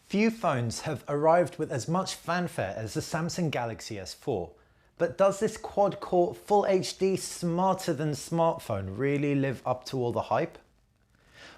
Few phones have arrived with as much fanfare as the Samsung Galaxy S4. But does this quad-core Full HD smarter than smartphone really live up to all the hype?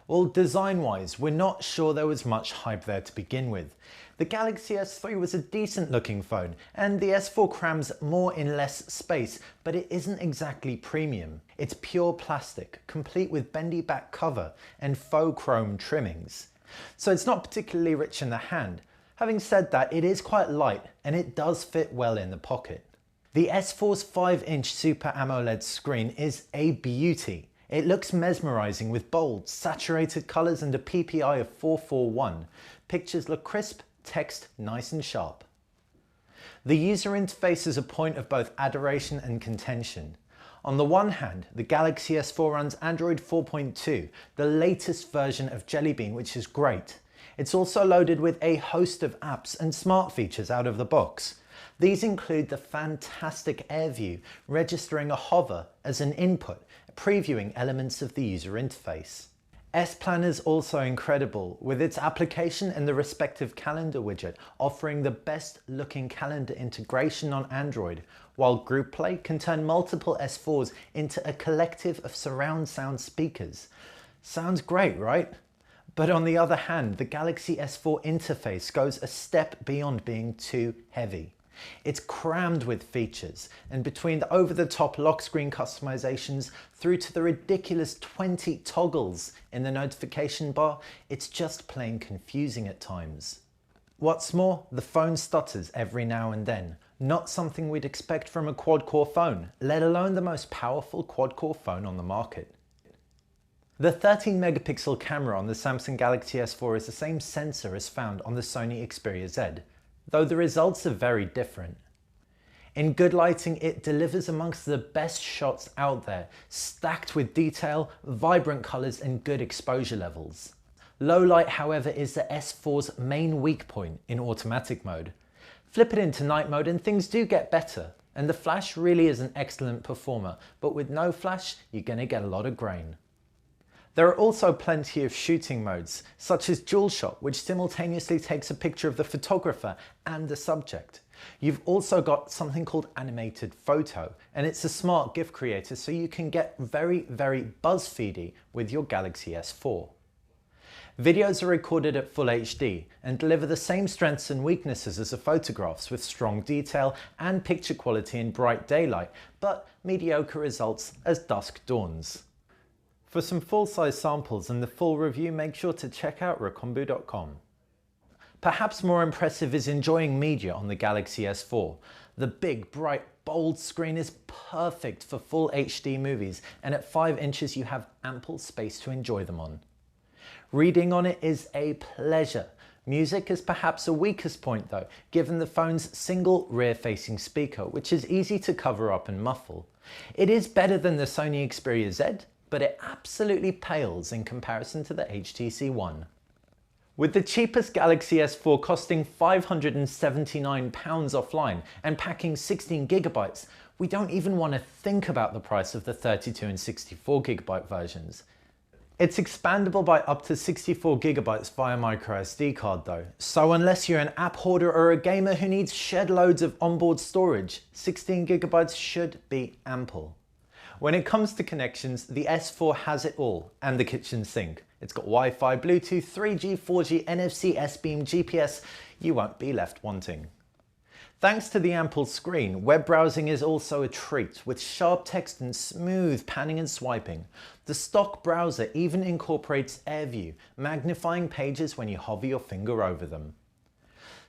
Well, design-wise, we're not sure there was much hype there to begin with. The Galaxy S3 was a decent looking phone, and the S4 crams more in less space, but it isn't exactly premium. It's pure plastic, complete with bendy back cover and faux chrome trimmings. So it's not particularly rich in the hand. Having said that, it is quite light and it does fit well in the pocket. The S4's 5-inch Super AMOLED screen is a beauty. It looks mesmerizing with bold, saturated colors and a PPI of 441. Pictures look crisp, text nice and sharp. The user interface is a point of both adoration and contention. On the one hand, the Galaxy S4 runs Android 4.2, the latest version of Jelly Bean, which is great. It's also loaded with a host of apps and smart features out of the box. These include the fantastic Air View, registering a hover as an input, previewing elements of the user interface. S-Plan is also incredible, with its application and the respective calendar widget offering the best looking calendar integration on Android, while Group Play can turn multiple S4s into a collective of surround sound speakers. Sounds great, right? But on the other hand, the Galaxy S4 interface goes a step beyond being too heavy. It's crammed with features, and between the over-the-top lock screen customizations through to the ridiculous 20 toggles in the notification bar, it's just plain confusing at times. What's more, the phone stutters every now and then, not something we'd expect from a quad-core phone, let alone the most powerful quad-core phone on the market. The 13-megapixel camera on the Samsung Galaxy S4 is the same sensor as found on the Sony Xperia Z, though the results are very different. In good lighting, it delivers amongst the best shots out there, stacked with detail, vibrant colors and good exposure levels. Low light, however, is the S4's main weak point in automatic mode. Flip it into night mode and things do get better, and the flash really is an excellent performer, but with no flash, you're gonna get a lot of grain. There are also plenty of shooting modes, such as Dual Shot, which simultaneously takes a picture of the photographer and the subject. You've also got something called Animated Photo, and it's a smart GIF creator, so you can get very BuzzFeedy with your Galaxy S4. Videos are recorded at Full HD and deliver the same strengths and weaknesses as the photographs, with strong detail and picture quality in bright daylight, but mediocre results as dusk dawns. For some full-size samples and the full review, make sure to check out recombu.com. Perhaps more impressive is enjoying media on the Galaxy S4. The big, bright, bold screen is perfect for full HD movies, and at 5 inches you have ample space to enjoy them on. Reading on it is a pleasure. Music is perhaps a weakest point though, given the phone's single rear-facing speaker, which is easy to cover up and muffle. It is better than the Sony Xperia Z, but it absolutely pales in comparison to the HTC One. With the cheapest Galaxy S4 costing £579 offline and packing 16GB, we don't even want to think about the price of the 32 and 64GB versions. It's expandable by up to 64GB via microSD card though, so unless you're an app hoarder or a gamer who needs shed loads of onboard storage, 16GB should be ample. When it comes to connections, the S4 has it all, and the kitchen sink. It's got Wi-Fi, Bluetooth, 3G, 4G, NFC, S-Beam, GPS. You won't be left wanting. Thanks to the ample screen, web browsing is also a treat, with sharp text and smooth panning and swiping. The stock browser even incorporates Air View, magnifying pages when you hover your finger over them.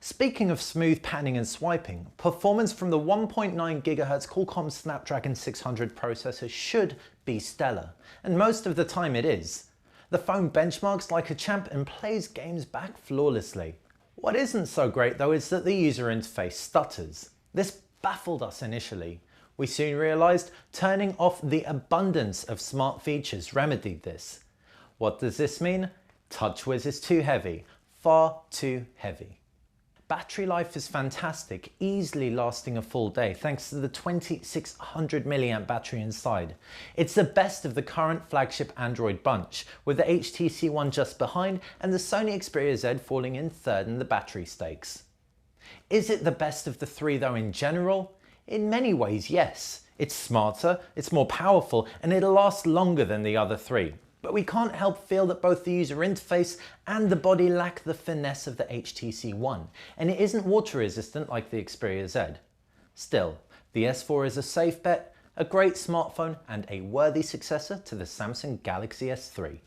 Speaking of smooth panning and swiping, performance from the 1.9 GHz Qualcomm Snapdragon 600 processor should be stellar, and most of the time it is. The phone benchmarks like a champ and plays games back flawlessly. What isn't so great though is that the user interface stutters. This baffled us initially. We soon realized turning off the abundance of smart features remedied this. What does this mean? TouchWiz is too heavy, far too heavy. Battery life is fantastic, easily lasting a full day thanks to the 2600 mAh battery inside. It's the best of the current flagship Android bunch, with the HTC One just behind and the Sony Xperia Z falling in third in the battery stakes. Is it the best of the three though in general? In many ways, yes. It's smarter, it's more powerful, and it'll last longer than the other three. But we can't help feel that both the user interface and the body lack the finesse of the HTC One, and it isn't water resistant like the Xperia Z. Still, the S4 is a safe bet, a great smartphone, and a worthy successor to the Samsung Galaxy S3.